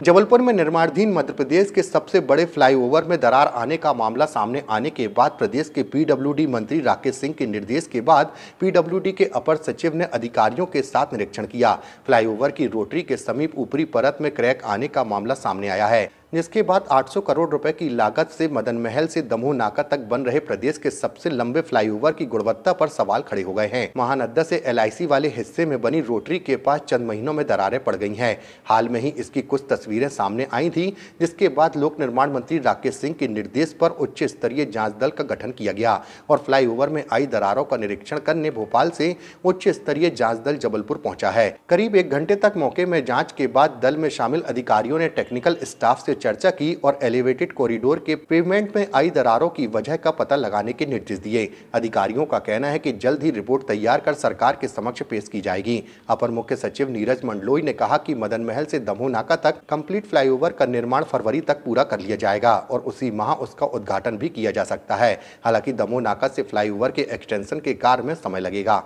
जबलपुर में निर्माणाधीन मध्य प्रदेश के सबसे बड़े फ्लाईओवर में दरार आने का मामला सामने आने के बाद प्रदेश के पीडब्ल्यूडी मंत्री राकेश सिंह के निर्देश के बाद पीडब्ल्यूडी के अपर सचिव ने अधिकारियों के साथ निरीक्षण किया। फ्लाईओवर की रोटरी के समीप ऊपरी परत में क्रैक आने का मामला सामने आया है, जिसके बाद 800 करोड़ रुपए की लागत से मदन महल से दमोह नाका तक बन रहे प्रदेश के सबसे लंबे फ्लाईओवर की गुणवत्ता पर सवाल खड़े हो गए हैं। महानदा से LIC वाले हिस्से में बनी रोटरी के पास चंद महीनों में दरारें पड़ गई हैं। हाल में ही इसकी कुछ तस्वीरें सामने आई थी, जिसके बाद लोक निर्माण मंत्री राकेश सिंह के निर्देश पर उच्च स्तरीय जांच दल का गठन किया गया और फ्लाईओवर में आई दरारों का निरीक्षण करने भोपाल से उच्च स्तरीय जांच दल जबलपुर पहुंचा है। करीब 1 घंटे तक मौके में जांच के बाद दल में शामिल अधिकारियों ने टेक्निकल स्टाफ से चर्चा की और एलिवेटेड कॉरिडोर के पेवमेंट में आई दरारों की वजह का पता लगाने के निर्देश दिए। अधिकारियों का कहना है कि जल्द ही रिपोर्ट तैयार कर सरकार के समक्ष पेश की जाएगी। अपर मुख्य सचिव नीरज मंडलोई ने कहा कि मदन महल से दमोह नाका तक कंप्लीट फ्लाईओवर का निर्माण फरवरी तक पूरा कर लिया जाएगा और उसी माह उसका उद्घाटन भी किया जा सकता है। हालांकि दमोह नाका से फ्लाईओवर के एक्सटेंशन के कार्य में समय लगेगा।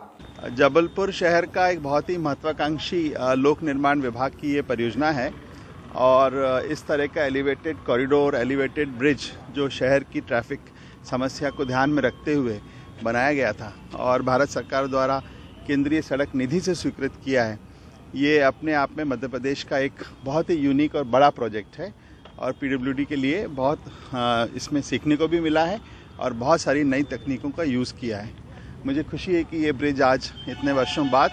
जबलपुर शहर का एक बहुत ही महत्वाकांक्षी लोक निर्माण विभाग की ये परियोजना है और इस तरह का एलिवेटेड कॉरिडोर, एलिवेटेड ब्रिज जो शहर की ट्रैफिक समस्या को ध्यान में रखते हुए बनाया गया था और भारत सरकार द्वारा केंद्रीय सड़क निधि से स्वीकृत किया है। ये अपने आप में मध्य प्रदेश का एक बहुत ही यूनिक और बड़ा प्रोजेक्ट है और पीडब्ल्यूडी के लिए बहुत इसमें सीखने को भी मिला है और बहुत सारी नई तकनीकों का यूज़ किया है। मुझे खुशी है कि ये ब्रिज आज इतने वर्षों बाद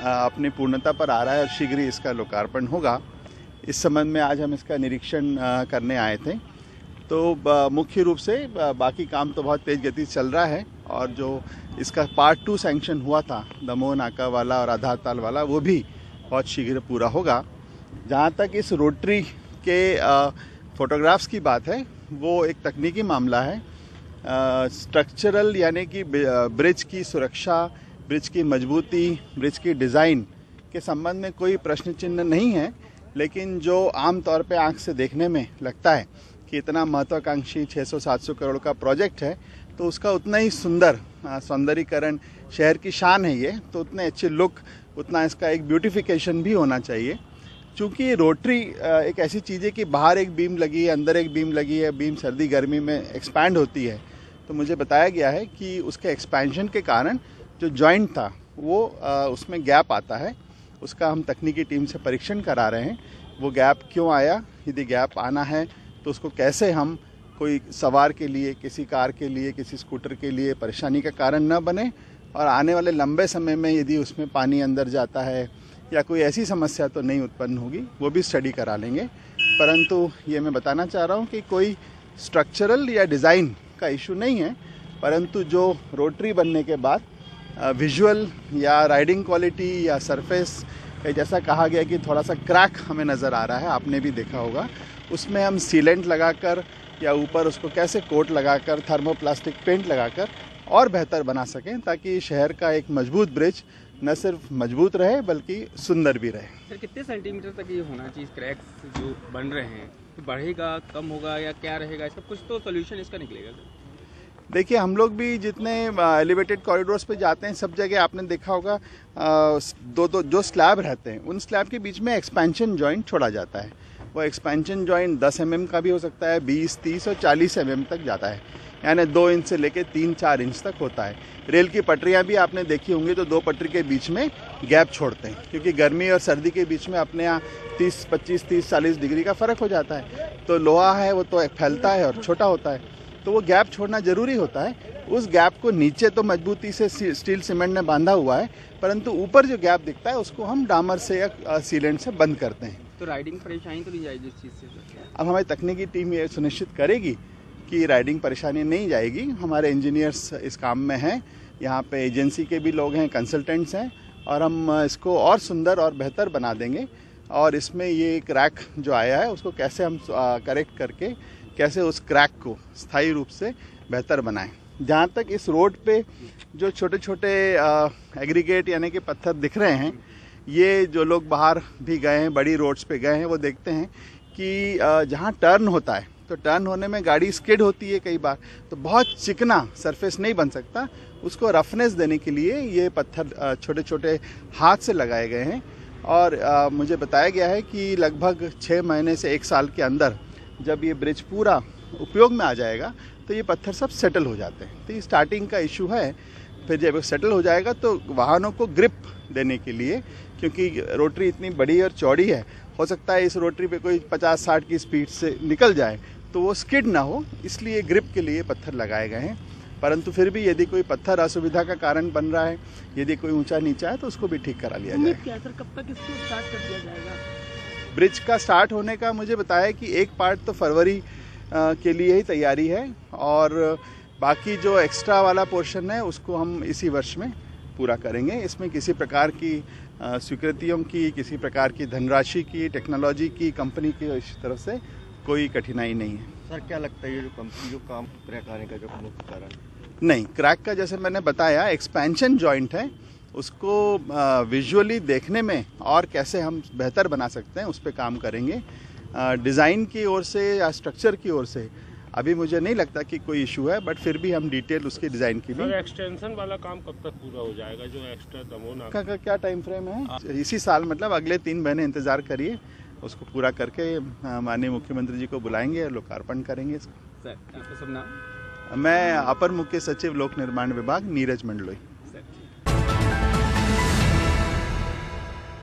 अपनी पूर्णता पर आ रहा है और शीघ्र ही इसका लोकार्पण होगा। इस संबंध में आज हम इसका निरीक्षण करने आए थे। तो मुख्य रूप से बाकी काम तो बहुत तेज़ गति से चल रहा है और जो इसका पार्ट 2 सैंक्शन हुआ था दमोह नाका वाला और आधार ताल वाला, वो भी बहुत शीघ्र पूरा होगा। जहाँ तक इस रोटरी के फोटोग्राफ्स की बात है, वो एक तकनीकी मामला है। स्ट्रक्चरल यानी कि ब्रिज की सुरक्षा, ब्रिज की मजबूती, ब्रिज की डिज़ाइन के संबंध में कोई प्रश्न चिन्ह नहीं है, लेकिन जो आम तौर पे आंख से देखने में लगता है कि इतना महत्वाकांक्षी 600-700 करोड़ का प्रोजेक्ट है, तो उसका उतना ही सुंदर सौंदर्यीकरण, शहर की शान है ये, तो उतने अच्छे लुक, उतना इसका एक ब्यूटिफिकेशन भी होना चाहिए। चूँकि रोटरी एक ऐसी चीज़ है कि बाहर एक बीम लगी है, अंदर एक बीम लगी है, बीम सर्दी गर्मी में एक्सपैंड होती है। तो मुझे बताया गया है कि उसके एक्सपेंशन के कारण जो जॉइंट था वो उसमें गैप आता है। उसका हम तकनीकी टीम से परीक्षण करा रहे हैं, वो गैप क्यों आया, यदि गैप आना है तो उसको कैसे हम कोई सवार के लिए, किसी कार के लिए, किसी स्कूटर के लिए परेशानी का कारण न बने और आने वाले लंबे समय में यदि उसमें पानी अंदर जाता है या कोई ऐसी समस्या तो नहीं उत्पन्न होगी, वो भी स्टडी करा लेंगे। परंतु ये मैं बताना चाह रहा हूँ कि कोई स्ट्रक्चरल या डिज़ाइन का इशू नहीं है, परंतु जो रोटरी बनने के बाद विजुअल या राइडिंग क्वालिटी या सरफेस, जैसा कहा गया कि थोड़ा सा क्रैक हमें नज़र आ रहा है, आपने भी देखा होगा, उसमें हम सीलेंट लगाकर या ऊपर उसको कैसे कोट लगाकर, थर्मोप्लास्टिक पेंट लगाकर और बेहतर बना सकें, ताकि शहर का एक मजबूत ब्रिज न सिर्फ मजबूत रहे बल्कि सुंदर भी रहे। सर, कितने सेंटीमीटर तक ये होना चाहिए क्रैक्स जो बन रहे हैं? तो बढ़ेगा, कम होगा या क्या रहेगा? इसका कुछ तो सोल्यूशन इसका निकलेगा सर? देखिए, हम लोग भी जितने एलिवेटेड कॉरिडोर्स पे जाते हैं, सब जगह आपने देखा होगा दो जो स्लैब रहते हैं, उन स्लैब के बीच में एक्सपेंशन जॉइंट छोड़ा जाता है। वो एक्सपेंशन जॉइंट 10 mm का भी हो सकता है, 20, 30 और 40 mm तक जाता है, यानी 2 इंच से लेकर 3-4 इंच तक होता है। रेल की पटरियाँ भी आपने देखी होंगी, तो 2 पटरी के बीच में गैप छोड़ते हैं, क्योंकि गर्मी और सर्दी के बीच में अपने यहाँ 30-40 डिग्री का फ़र्क हो जाता है। तो लोहा है वो तो फैलता है और छोटा होता है, तो वो गैप छोड़ना ज़रूरी होता है। उस गैप को नीचे तो मजबूती से स्टील सीमेंट ने बांधा हुआ है, परंतु ऊपर जो गैप दिखता है उसको हम डामर से या सीलेंट से बंद करते हैं। तो राइडिंग परेशानी तो नहीं जाएगी इस चीज़ से? अब हमारी तकनीकी टीम ये सुनिश्चित करेगी कि राइडिंग परेशानी नहीं जाएगी। हमारे इंजीनियर्स इस काम में हैं, यहाँ पे एजेंसी के भी लोग हैं, कंसल्टेंट्स हैं, और हम इसको और सुंदर और बेहतर बना देंगे। और इसमें ये क्रैक जो आया है उसको कैसे हम करेक्ट करके कैसे उस क्रैक को स्थायी रूप से बेहतर बनाएं। जहाँ तक इस रोड पे जो छोटे छोटे एग्रीगेट यानी कि पत्थर दिख रहे हैं, ये जो लोग बाहर भी गए हैं, बड़ी रोड्स पे गए हैं, वो देखते हैं कि जहाँ टर्न होता है, तो टर्न होने में गाड़ी स्किड होती है कई बार, तो बहुत चिकना सरफेस नहीं बन सकता। उसको रफनेस देने के लिए ये पत्थर छोटे छोटे हाथ से लगाए गए हैं और मुझे बताया गया है कि लगभग 6 महीने से 1 साल के अंदर जब ये ब्रिज पूरा उपयोग में आ जाएगा तो ये पत्थर सब सेटल हो जाते हैं। तो ये स्टार्टिंग का इशू है, फिर जब सेटल हो जाएगा तो वाहनों को ग्रिप देने के लिए, क्योंकि रोटरी इतनी बड़ी और चौड़ी है, हो सकता है इस रोटरी पे कोई 50-60 की स्पीड से निकल जाए तो वो स्किड ना हो, इसलिए ग्रिप के लिए पत्थर लगाए गए हैं। परंतु फिर भी यदि कोई पत्थर असुविधा का कारण बन रहा है, यदि कोई ऊंचा नीचा है तो उसको भी ठीक करा लिया जाएगा। क्या सर, कब तक इसको स्टार्ट कर दिया जाएगा? ब्रिज का स्टार्ट होने का मुझे बताया कि एक पार्ट तो फरवरी के लिए ही तैयारी है और बाकी जो एक्स्ट्रा वाला पोर्शन है उसको हम इसी वर्ष में पूरा करेंगे। इसमें किसी प्रकार की स्वीकृतियों की, किसी प्रकार की धनराशि की, टेक्नोलॉजी की, कंपनी की इस तरफ से कोई कठिनाई नहीं है। सर क्या लगता है ये जो कंपनी जो काम क्रैक आने का जो मुख्य कारण? नहीं, क्रैक का जैसे मैंने बताया एक्सपेंशन जॉइंट है, उसको विजुअली देखने में और कैसे हम बेहतर बना सकते हैं उस पर काम करेंगे। डिज़ाइन की ओर से या स्ट्रक्चर की ओर से अभी मुझे नहीं लगता कि कोई इशू है, बट फिर भी हम डिटेल उसकी डिज़ाइन की भी। एक्सटेंशन वाला काम कब तक पूरा हो जाएगा, जो एक्स्ट्रा दमोह का क्या टाइम फ्रेम है? इसी साल, मतलब अगले 3 महीने इंतज़ार करिए, उसको पूरा करके माननीय मुख्यमंत्री जी को बुलाएंगे और लोकार्पण करेंगे इसको। सर आपका सब नाम? मैं अपर मुख्य सचिव लोक निर्माण विभाग नीरज मंडलोई।